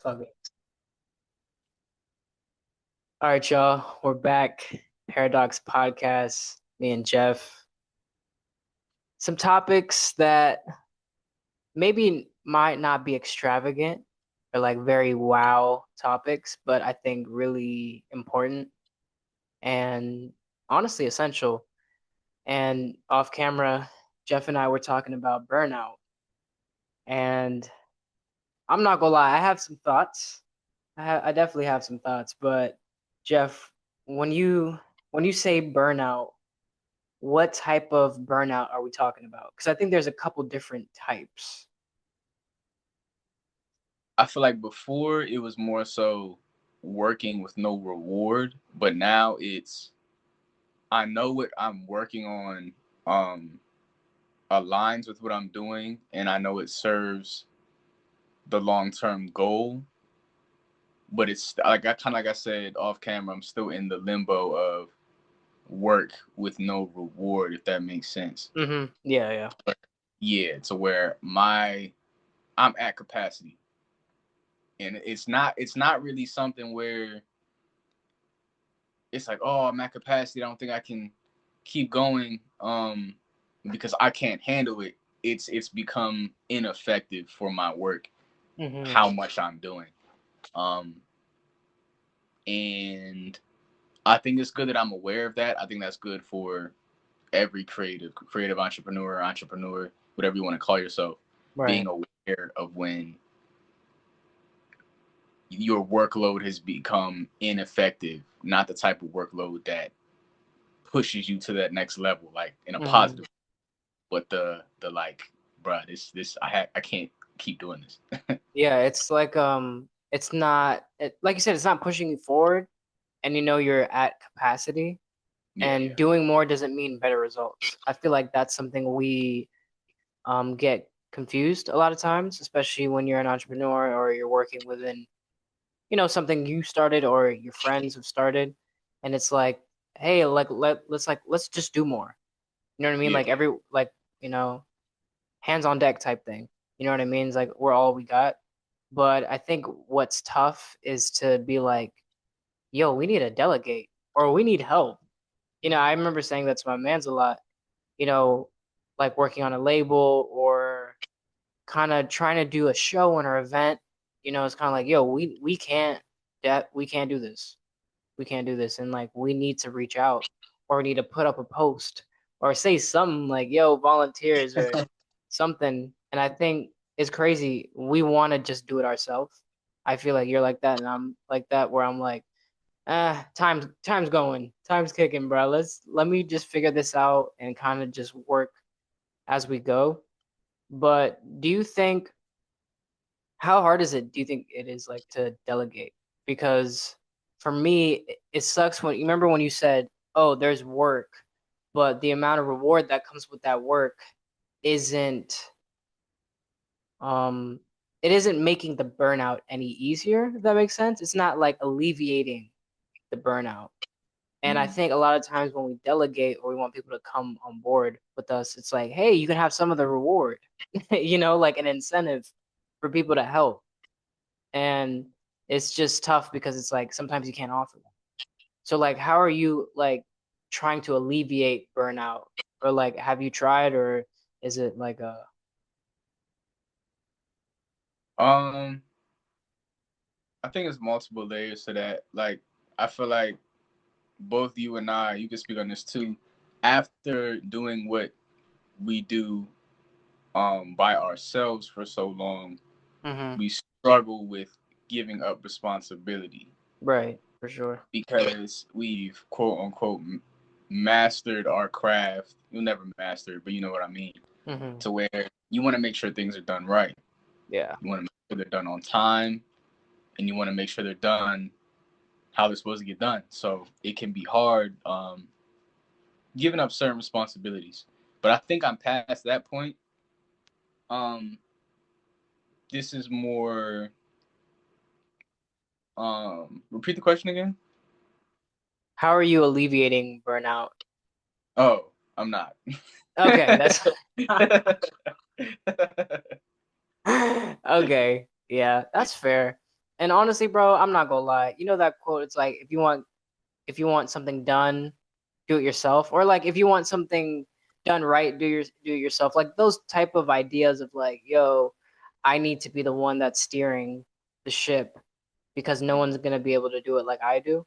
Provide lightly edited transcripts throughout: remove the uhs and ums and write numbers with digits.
Fuck it. All right, y'all. We're back. Paradox Podcast. Me and Jeff. Some topics that maybe might not be extravagant or like very wow topics, but I think really important and honestly essential. And off camera, Jeff and I were talking about burnout. And I'm not gonna lie, I have some thoughts. I definitely have some thoughts, but Jeff, when you when you say burnout, what type of burnout are we talking about? Because I think there's a couple different types. I feel like before it was more so working with no reward, but now it's I know what I'm working on aligns with what I'm doing, and I know it serves the long term goal. But it's like I kind of like I said off camera, I'm still in the limbo of work with no reward, if that makes sense. Yeah, yeah. But yeah, to where I'm at capacity, and it's not really something where it's like, oh, I'm at capacity. I don't think I can keep going because I can't handle it. It's become ineffective for my work, hmm how much I'm doing. Um, and I think it's good that I'm aware of that. I think that's good for every creative entrepreneur, whatever you want to call yourself, being Right. aware of when your workload has become ineffective, not the type of workload that pushes you to that next level, like in a hmm positive. But the like, bruh, this I can't keep doing this. Yeah, it's like it's not like you said, it's not pushing you forward, and you know you're at capacity, Yeah, and doing more doesn't mean better results. I feel like that's something we get confused a lot of times, especially when you're an entrepreneur or you're working within something you started or your friends have started, and it's like, hey, like let's just do more. You know what I mean? yeah. Like you know hands on deck type thing. You know what I mean? It's like we're all we got. But I think what's tough is to be like, yo, we need to delegate or we need help. I remember saying that to my mans a lot. You know, like working on a label or kind of trying to do a show or an event. It's kind of like, yo, we can't that we can't do this. We can't do this, and like we need to reach out or we need to put up a post or say something like, yo, volunteers or something. And I think it's crazy. We want to just do it ourselves. I feel like you're like that, and I'm like that, where I'm like, time's going, time's kicking, bro. Let me just figure this out and kind of just work as we go. But do you think how hard is it? Do you think it is like to delegate? Because for me, it sucks when you remember when you said, "Oh, there's work," but the amount of reward that comes with that work isn't um it isn't making the burnout any easier, if that makes sense. It's not like alleviating the burnout. And I Mm. think a lot of times when we delegate or we want people to come on board with us, it's like, hey, you can have some of the reward, like an incentive for people to help. And it's just tough because it's like sometimes you can't offer them. So like how are you like trying to alleviate burnout? Or like have you tried, or is it like a Um, I think it's multiple layers to that. Like, I feel like both you and I, you can speak on this too. After doing what we do by ourselves for so long, mm-hmm. we struggle with giving up responsibility Right, for sure. because we've quote unquote mastered our craft. You'll never master it, but you know what I mean. Mm-hmm. To where you want to make sure things are done right. Yeah. You want to make sure they're done on time, and you want to make sure they're done how they're supposed to get done. So it can be hard giving up certain responsibilities. But I think I'm past that point. Um, this is more. Repeat the question again. How are you alleviating burnout? Oh, I'm not. Okay, that's okay. Yeah, that's fair. And honestly, bro, I'm not gonna lie. You know that quote? It's like if you want something done, do it yourself, or like if you want something done right, do it yourself. Like those type of ideas of like, yo, I need to be the one that's steering the ship because no one's gonna be able to do it like I do.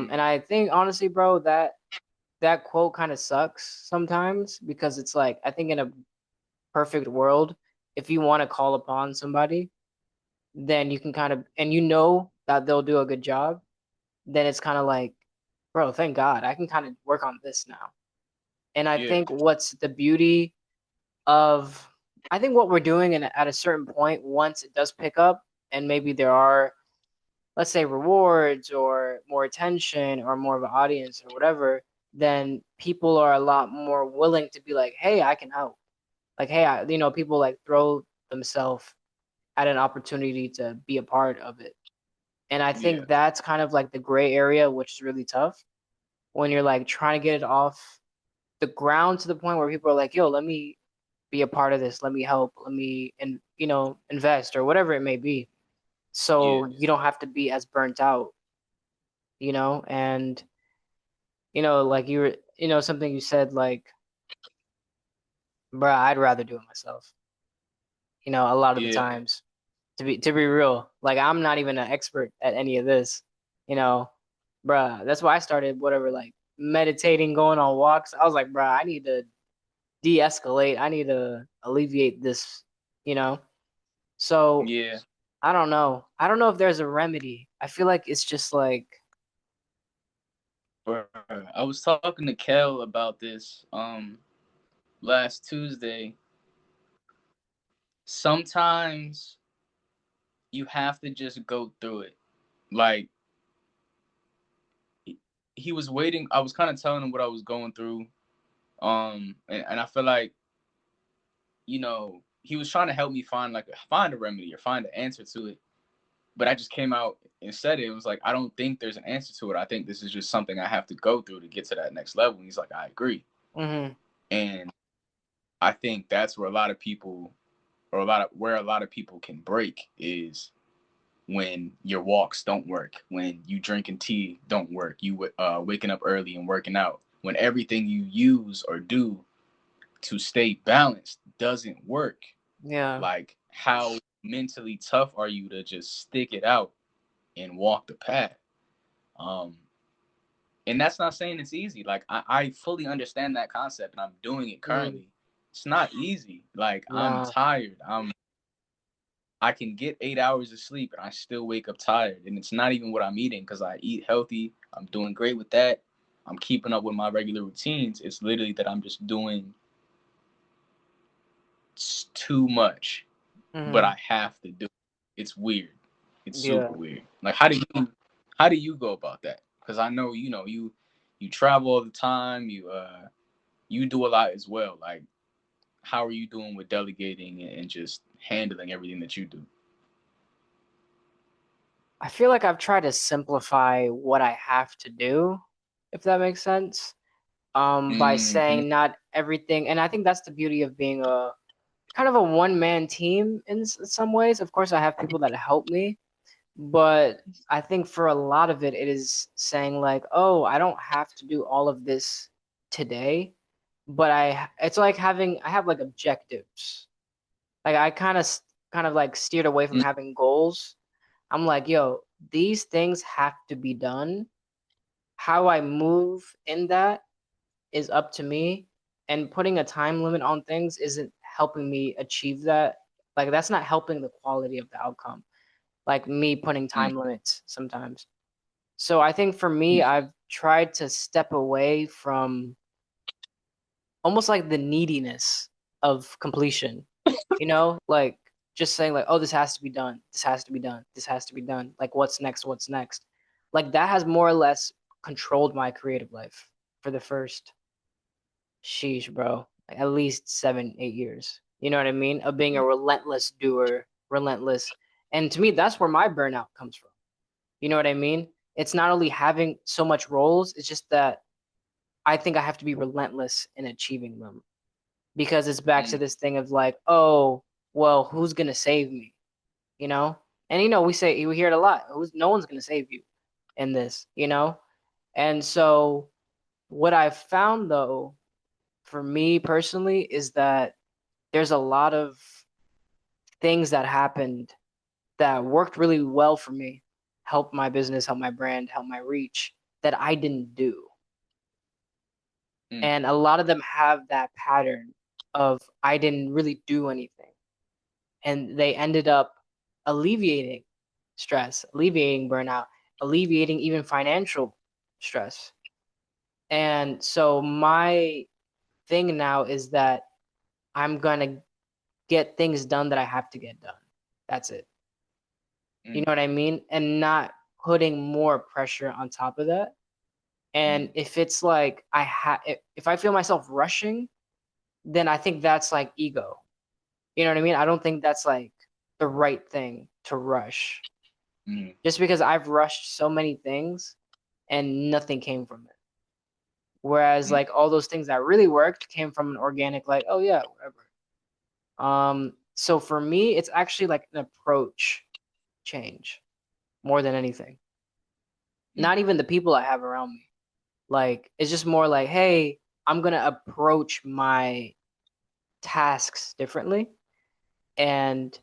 And Mm. I think honestly, bro, that quote kind of sucks sometimes because it's like I think in a perfect world, if you want to call upon somebody, then you can kind of and you know that they'll do a good job, then it's kind of like, bro, thank God, I can kind of work on this now. And I Yeah, think what's the beauty of I think what we're doing and at a certain point, once it does pick up, and maybe there are, let's say, rewards or more attention or more of an audience or whatever, then people are a lot more willing to be like, hey, I can help. Like, hey, people like throw themselves at an opportunity to be a part of it. And I yeah, think that's kind of like the gray area, which is really tough when you're like trying to get it off the ground to the point where people are like, yo, let me be a part of this, let me help, let me and invest or whatever it may be. yeah, So you don't have to be as burnt out, and like you were, something you said like, bruh, I'd rather do it myself, a lot of the yeah, times. To be real, like I'm not even an expert at any of this, you know, bruh. That's why I started whatever, like meditating, going on walks. I was like, bruh, I need to de-escalate. I need to alleviate this, you know. So yeah. I don't know. I don't know if there's a remedy. I feel like it's just like, Bruh, I was talking to Kel about this last Tuesday. Sometimes you have to just go through it. Like he was waiting. I was kind of telling him what I was going through. And I feel like he was trying to help me find a remedy or find an answer to it. But I just came out and said it. It was like I don't think there's an answer to it. I think this is just something I have to go through to get to that next level. And he's like, I agree. mm-hmm, And I think that's where a lot of people, or a lot of people can break is when your walks don't work, when you drinking tea don't work, you waking up early and working out, when everything you use or do to stay balanced doesn't work. yeah, Like, how mentally tough are you to just stick it out and walk the path? Um, and that's not saying it's easy. Like, I fully understand that concept, and I'm doing it mm, currently. It's not easy. Like, I'm nah, tired. I can get 8 hours of sleep and I still wake up tired. And it's not even what I'm eating because I eat healthy. I'm doing great with that. I'm keeping up with my regular routines. It's literally that I'm just doing too much, but mm-hmm, I have to do it. It's weird. It's super yeah. weird. Like, how do you go about that? Because I know you travel all the time. You do a lot as well. Like, how are you doing with delegating and just handling everything that you do? I feel like I've tried to simplify what I have to do, if that makes sense. By Mm-hmm. saying not everything, and I think that's the beauty of being a kind of a one-man team in some ways. Of course, I have people that help me, but I think for a lot of it, it is saying like, oh, I don't have to do all of this today, but it's like I have like objectives. Like I kind of like steered away from having goals. I'm like, yo, these things have to be done. How I move in that is up to me, and putting a time limit on things isn't helping me achieve that. Like that's not helping the quality of the outcome. Like me putting time limits sometimes. So I think for me, I've tried to step away from almost like the neediness of completion. Like just saying like, oh, this has to be done. This has to be done. This has to be done. Like what's next? What's next? Like that has more or less controlled my creative life for the first sheesh, bro. Like at least 7, 8 years. You know what I mean? Of being a relentless doer, relentless. And to me, that's where my burnout comes from. You know what I mean? It's not only having so much roles, it's just that I think I have to be relentless in achieving them. Because it's back to Mm-hmm. this thing of like, oh, well, who's gonna save me? You know? And we hear it a lot. No one's gonna save you in this, you know? And so what I've found though, for me personally, is that there's a lot of things that happened that worked really well for me, helped my business, helped my brand, helped my reach that I didn't do. Mm, And a lot of them have that pattern of I didn't really do anything. And they ended up alleviating stress, alleviating burnout, alleviating even financial stress. And so my thing now is that I'm going to get things done that I have to get done. That's it. You mm, know what I mean? And not putting more pressure on top of that. And mm, if it's like if I feel myself rushing, then I think that's like ego. You know what I mean? I don't think that's like the right thing to rush. mm, Just because I've rushed so many things and nothing came from it. Whereas mm. like all those things that really worked came from an organic, like, oh yeah, whatever. So for me, it's actually like an approach change more than anything. Not Mm. even the people I have around me. Like it's just more like, hey, I'm gonna approach my tasks differently, and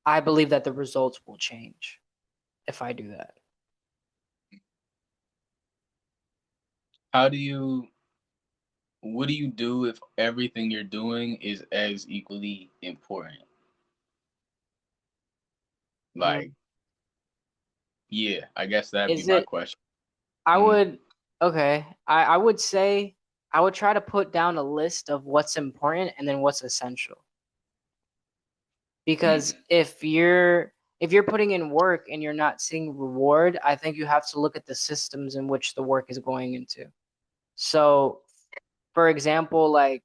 I believe that the results will change if I do that. How do you? What do you do if everything you're doing is as equally important? Like, Mm. yeah, I guess that'd be Is my it? question. I Mm, would. Okay. I would say I would try to put down a list of what's important and then what's essential. mm, Because if you're putting in work and you're not seeing reward, I think you have to look at the systems in which the work is going into. So, for example, like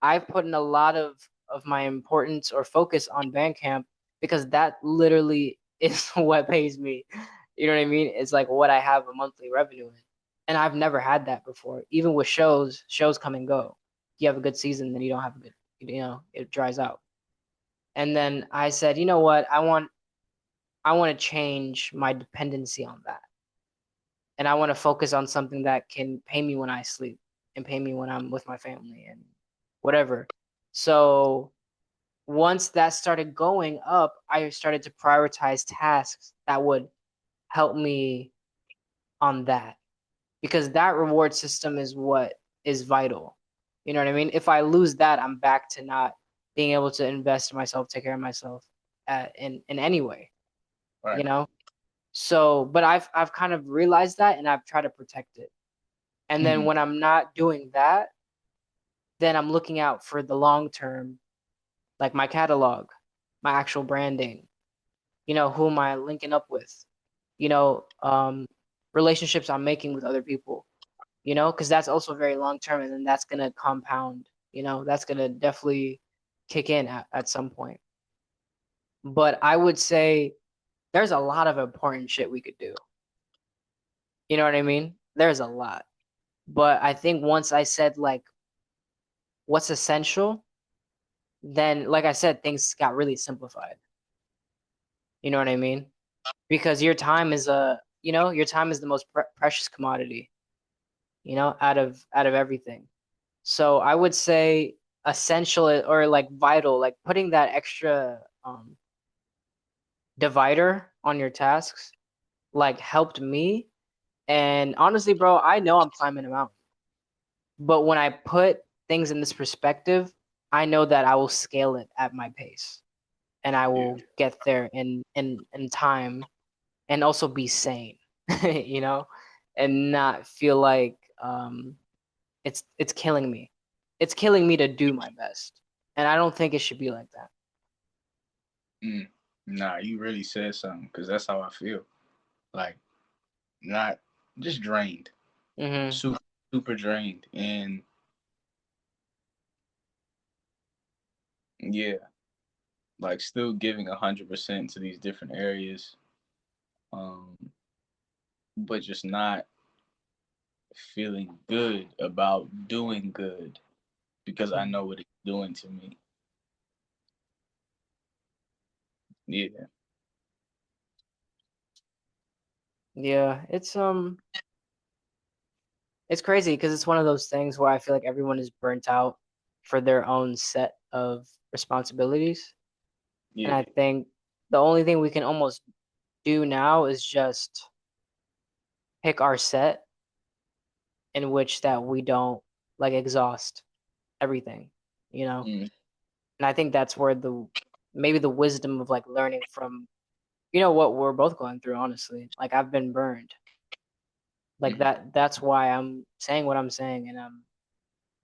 I've put in a lot of my importance or focus on Bandcamp because that literally is what pays me. You know what I mean? It's like what I have a monthly revenue in. And I've never had that before. Even with shows come and go. You have a good season, then you don't have a good, it dries out. And then I said, you know what? I want to change my dependency on that. And I want to focus on something that can pay me when I sleep and pay me when I'm with my family and whatever. So once that started going up, I started to prioritize tasks that would help me on that because that reward system is what is vital. You know what I mean? If I lose that, I'm back to not being able to invest in myself, take care of myself in any way, you right. know? So, but I've kind of realized that and I've tried to protect it. And then Mm, when I'm not doing that, then I'm looking out for the long term, like my catalog, my actual branding, who am I linking up with, you know, um, relationships I'm making with other people, because that's also very long term and then that's gonna compound, that's gonna definitely kick in at some point. But I would say there's a lot of important shit we could do. You know what I mean? There's a lot. But I think once I said like what's essential, then like I said, things got really simplified. You know what I mean? Because your time is the most precious commodity, out of everything. So I would say essential or like vital, like putting that extra divider on your tasks, like helped me. And honestly, bro, I know I'm climbing a mountain, but when I put things in this perspective, I know that I will scale it at my pace, and I yeah. will get there in time, and also be sane, you know, and not feel like it's killing me. It's killing me to do my best. And I don't think it should be like that. Mm. Nah, you really said something because that's how I feel. Like, not just drained, Hmm. super, super drained. And yeah, like still giving 100% to these different areas, um, but just not feeling good about doing good because I know what it's doing to me. Yeah. Yeah, it's crazy because it's one of those things where I feel like everyone is burnt out for their own set of responsibilities. And I Yeah. think the only thing we can almost do now is just pick our set in which that we don't like exhaust everything, you know? Mm, And I think that's where the maybe the wisdom of like learning from, what we're both going through, honestly. Like I've been burned. Like mm, that's why I'm saying what I'm saying and I'm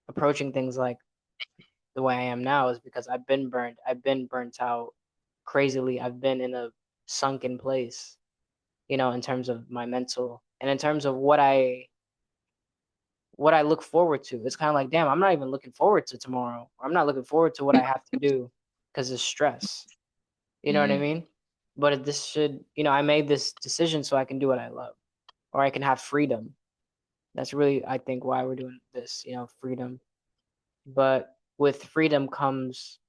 approaching things like the way I am now is because I've been burned. I've been burnt out crazily. I've been in a sunken place, in terms of my mental and in terms of what I look forward to. It's kind of like, damn, I'm not even looking forward to tomorrow. I'm not looking forward to what I have to do because of stress. You know what I mm. mean? But this should, I made this decision so I can do what I love or I can have freedom. That's really, I think, why we're doing this, freedom. But with freedom comes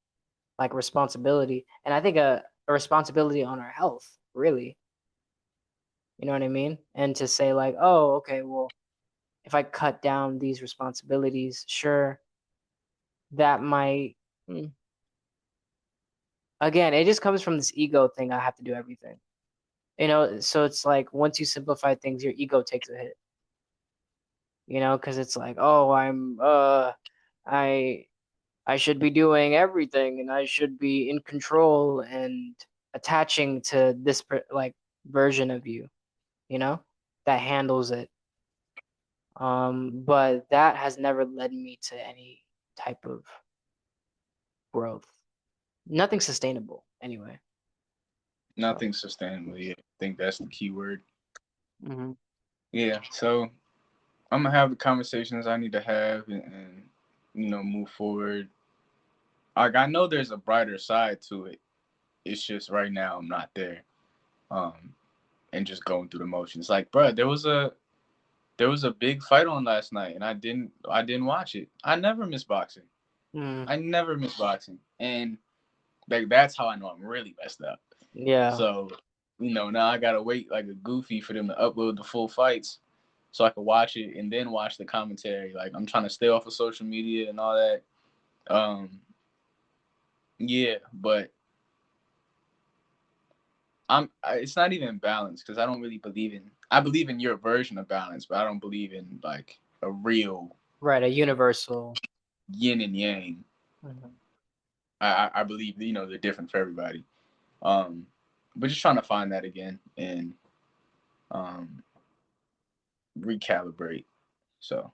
like responsibility. And I think a responsibility on our health, really. You know what I mean? And to say, like, oh, okay, well, if I cut down these responsibilities, sure, that might, mm, again, it just comes from this ego thing. I have to do everything. So it's like once you simplify things, your ego takes a hit, because it's like, oh, I, I should be doing everything and I should be in control and attaching to this like version of you, you know, that handles it. But that has never led me to any type of growth. Nothing sustainable, anyway. So, Nothing sustainable. Yeah, I think that's the key word. hmm Yeah. So I'm gonna have the conversations I need to have, and move forward. Like I know there's a brighter side to it. It's just right now I'm not there. Um, and just going through the motions. Like, bro, there was a big fight on last night, and I didn't watch it. I never miss boxing. mm, I never miss boxing, and like that's how I know I'm really messed up. yeah, So, now I gotta wait like a goofy for them to upload the full fights, so I can watch it and then watch the commentary. Like I'm trying to stay off of social media and all that. Um, yeah, but it's not even balance because I don't really believe in. I believe in your version of balance, but I don't believe in like a real right. A universal. yin and yang. Mhm. I believe they're different for everybody. Um, but just trying to find that again and um recalibrate. So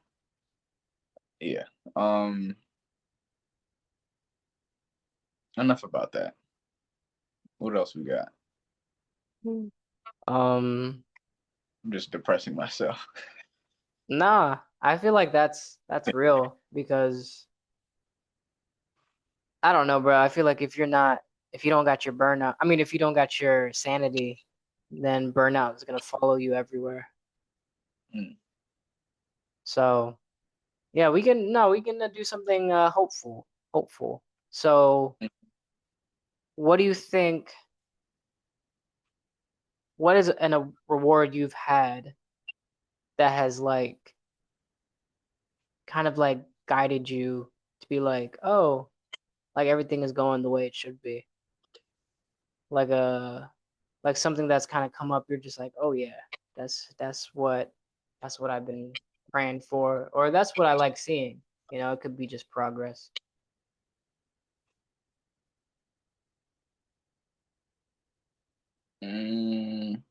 yeah. Um, enough about that. What else we got? Um, I'm just depressing myself. nah, I feel like that's real because I don't know, bro. I feel like if you don't got your burnout, I mean, if you don't got your sanity, then burnout is gonna follow you everywhere. Mm. So yeah, we can do something hopeful. So what do you think? What is a reward you've had that has like kind of like guided you to be like, oh, like everything is going the way it should be, like a like something that's kind of come up. You're just like, oh yeah, that's what I've been praying for, or that's what I like seeing. It could be just progress. Mm.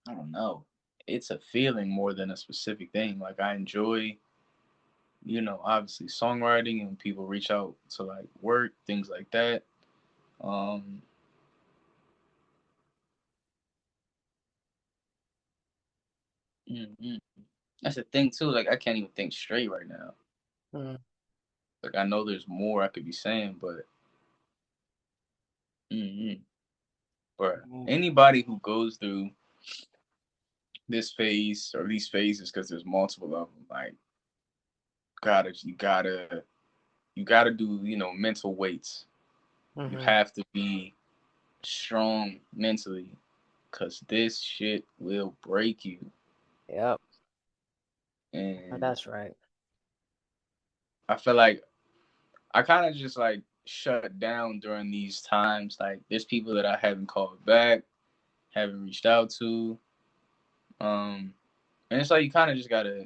I don't know. It's a feeling more than a specific thing. Like I enjoy, obviously songwriting and people reach out to like work, things like that. Um, mm that's the thing too. Like I can't even think straight right now. Mm, Like I know there's more I could be saying, but mm but mm, anybody who goes through this phase or these phases, because there's multiple of them. Like, gotta you gotta do, mental weights. You Mm-hmm. have to be strong mentally, because this shit will break you. Yep. And That's right. I feel like I kind of just like shut down during these times. Like, there's people that I haven't called back, haven't reached out to. And it's like you kind of just gotta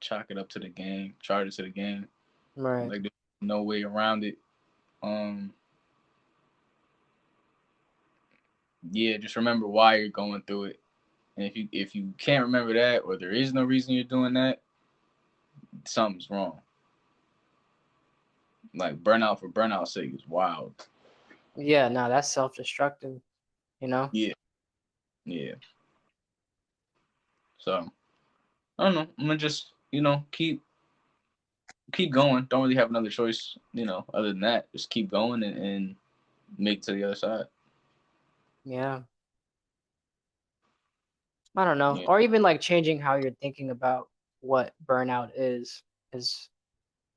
chalk it up to the game, charge it to the game. Right. Like, there's no way around it. Um, yeah, just remember why you're going through it. And if you can't remember that, or there is no reason you're doing that, something's wrong. Like, burnout for burnout's sake is wild. Yeah, no, that's self-destructive, you know? Yeah, yeah. So I don't know. I'm gonna just keep going. Don't really have another choice, other than that. Just keep going and make it to the other side. Yeah. I don't know. Yeah. Or even like changing how you're thinking about what burnout is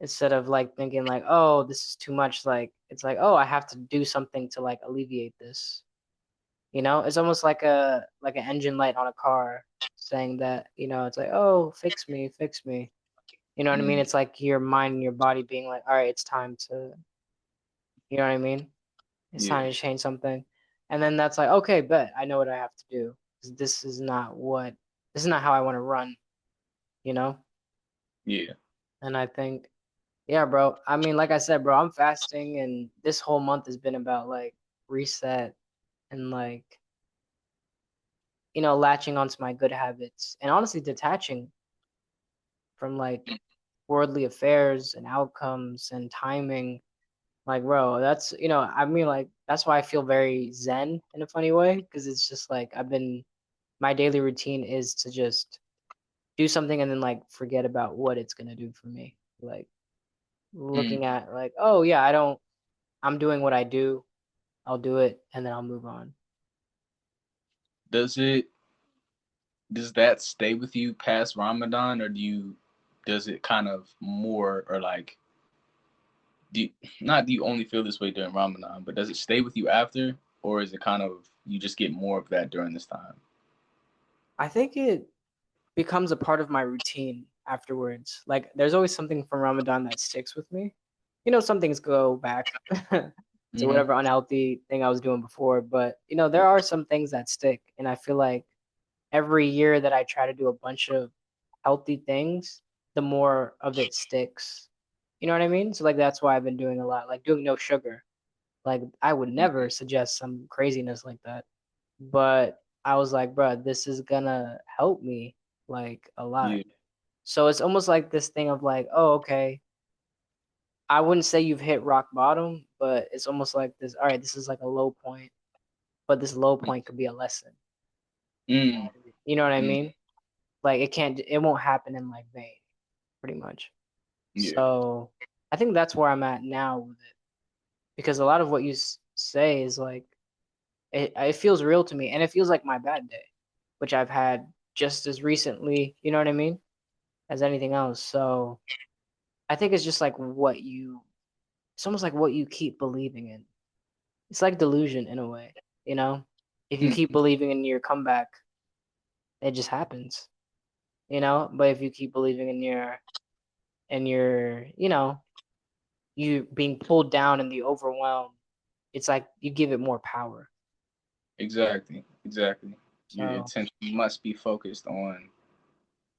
instead of like thinking like, oh, this is too much, like it's like, oh, I have to do something to like alleviate this. You know, it's almost like an engine light on a car saying that, it's like, oh, fix me, fix me. You know what I mean? Mm, It's like your mind and your body being like, all right, it's time to, you know what I mean? It's yeah. time to change something. And then that's like, okay, bet I know what I have to do. This is not how I want to run, you know? Yeah. And I think, yeah, bro. I mean, like I said, bro, I'm fasting and this whole month has been about like reset and like, latching onto my good habits and honestly detaching from like worldly affairs and outcomes and timing. Like, bro, that's, I mean, like, that's why I feel very zen in a funny way because it's just like my daily routine is to just do something and then like forget about what it's going to do for me. Like, Mm. looking at, like, oh, yeah, I'm doing what I do. I'll do it and then I'll move on. Does it does that stay with you past Ramadan, or does it kind of more, or like, do you, not do you only feel this way during Ramadan, but does it stay with you after, or is it kind of you just get more of that during this time? I think it becomes a part of my routine afterwards. Like, there's always something from Ramadan that sticks with me. Some things go back to Mm-hmm. whatever unhealthy thing I was doing before, but there are some things that stick, and I feel like every year that I try to do a bunch of healthy things, the more of it sticks. You know what I mean? So like that's why I've been doing a lot, like doing no sugar. Like I would never suggest some craziness like that. But I was like, bro, this is gonna help me like a lot. Yeah. So it's almost like this thing of like, oh, okay, I wouldn't say you've hit rock bottom, but it's almost like this, all right, this is like a low point, but this low point could be a lesson. Mm. You know what I Mm. mean? Like it won't happen in like vain, pretty much. Yeah. So I think that's where I'm at now with it because a lot of what you say is like it feels real to me and it feels like my bad day, which I've had just as recently, you know what I mean, as anything else. So I think it's just like it's almost like what you keep believing in. It's like delusion in a way, you know? If you Mm. keep believing in your comeback, it just happens, you know? But if you keep believing in your, you being pulled down in the overwhelm, it's like you give it more power. Exactly. Exactly. Your So, attention must be focused on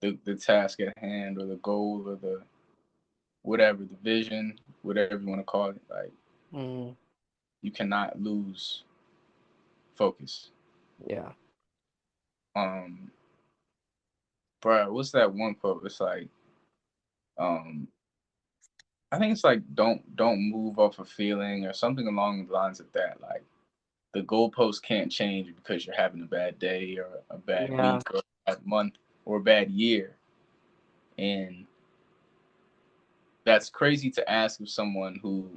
the task at hand, or the goal, or the whatever, the vision, whatever you want to call it. Like, mm, you cannot lose focus. yeah. Um, bro, what's that one quote? It's like, um, I think it's like, don't move off a feeling, or something along the lines of that. Like, the goalpost can't change because you're having a bad day, or a bad Yeah. week, or a bad month, or a bad year. And that's crazy to ask of someone who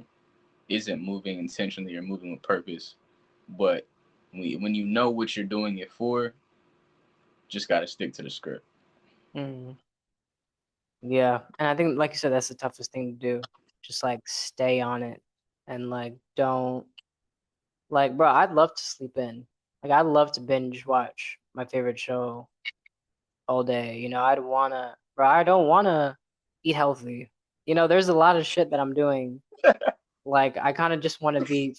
isn't moving intentionally or moving with purpose. But when you know what you're doing it for, Just got to stick to the script. Mm. Yeah, and I think, like you said, that's the toughest thing to do. Just like stay on it, and like don't like, bro. I'd love to sleep in. Like, I'd love to binge watch my favorite show all day. I'd wanna, bro. I don't wanna eat healthy. There's a lot of shit that I'm doing. Like, I kind of just want to be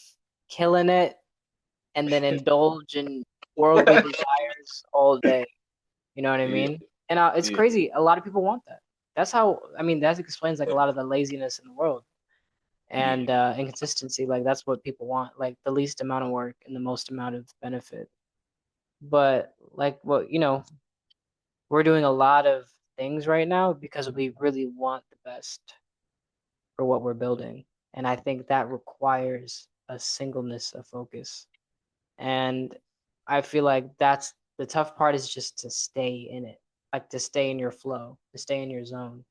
killing it and then indulge in worldly desires all day. You know what I Yeah, mean? And it's yeah, crazy. A lot of people want that. That's how, I mean, that explains like a lot of the laziness in the world yeah, and inconsistency. Like, that's what people want, like the least amount of work and the most amount of benefit. But, like, well, we're doing a lot of things right now because we really want the best for what we're building. And I think that requires a singleness of focus. And I feel like that's the tough part is just to stay in it, like to stay in your flow, to stay in your zone.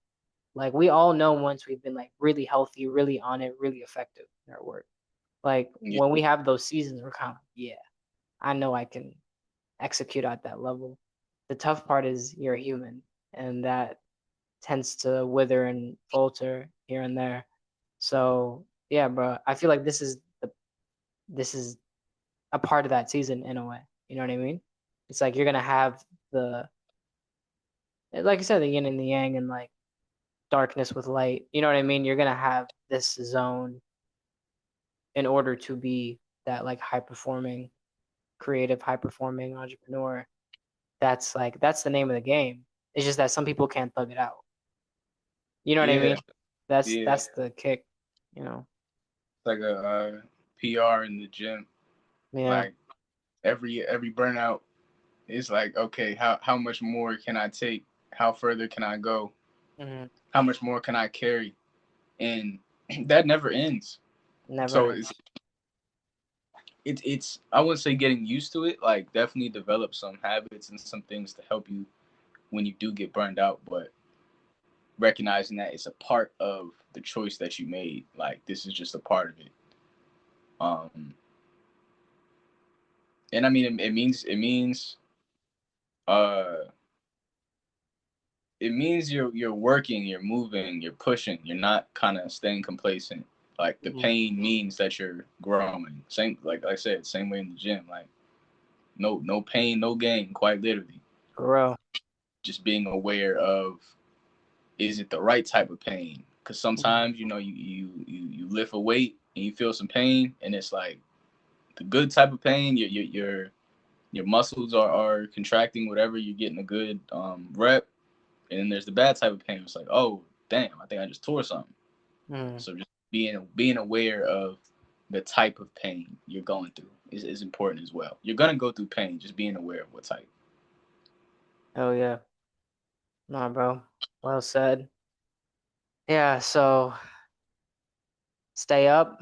Like we all know once we've been like really healthy, really on it, really effective in our work. Like yeah, when we have those seasons, we're kind of, yeah, I know I can execute at that level. The tough part is you're human, and that tends to wither and falter here and there. So yeah, bro, I feel like this is a part of that season in a way. You know what I mean? It's like you're gonna have the like I said, the yin and the yang and like darkness with light. You know what I mean? You're gonna have this zone in order to be that like high performing, creative, high performing entrepreneur. That's the name of the game. It's just that some people can't thug it out. You know what I yeah, mean? That's yeah. that's the kick, you know. It's like a PR in the gym. Yeah. Like every burnout is like, okay, how much more can I take? How further can I go? Hmm. How much more can I carry? And that never ends. Never So ends. it's I wouldn't say getting used to it. Like definitely develop some habits and some things to help you when you do get burned out, but recognizing that it's a part of the choice that you made. Like this is just a part of it. Um, and I mean uh it means you're working, you're moving, you're pushing. You're not kind of staying complacent. Like the Mm-hmm. pain means that you're growing. Same like I said, same way in the gym. Like no pain, no gain. Quite literally, For real. just being aware of is it the right type of pain? Because Mm-hmm. sometimes you lift a weight and you feel some pain, and it's like the good type of pain. Your muscles are contracting, whatever. You're getting a good rep, and then there's the bad type of pain. It's like, oh damn, I think I just tore something. Mm-hmm. So just being aware of the type of pain you're going through is important as well. You're gonna go through pain, just being aware of what type. Oh yeah. Nah, bro. Well said. Yeah, so stay up,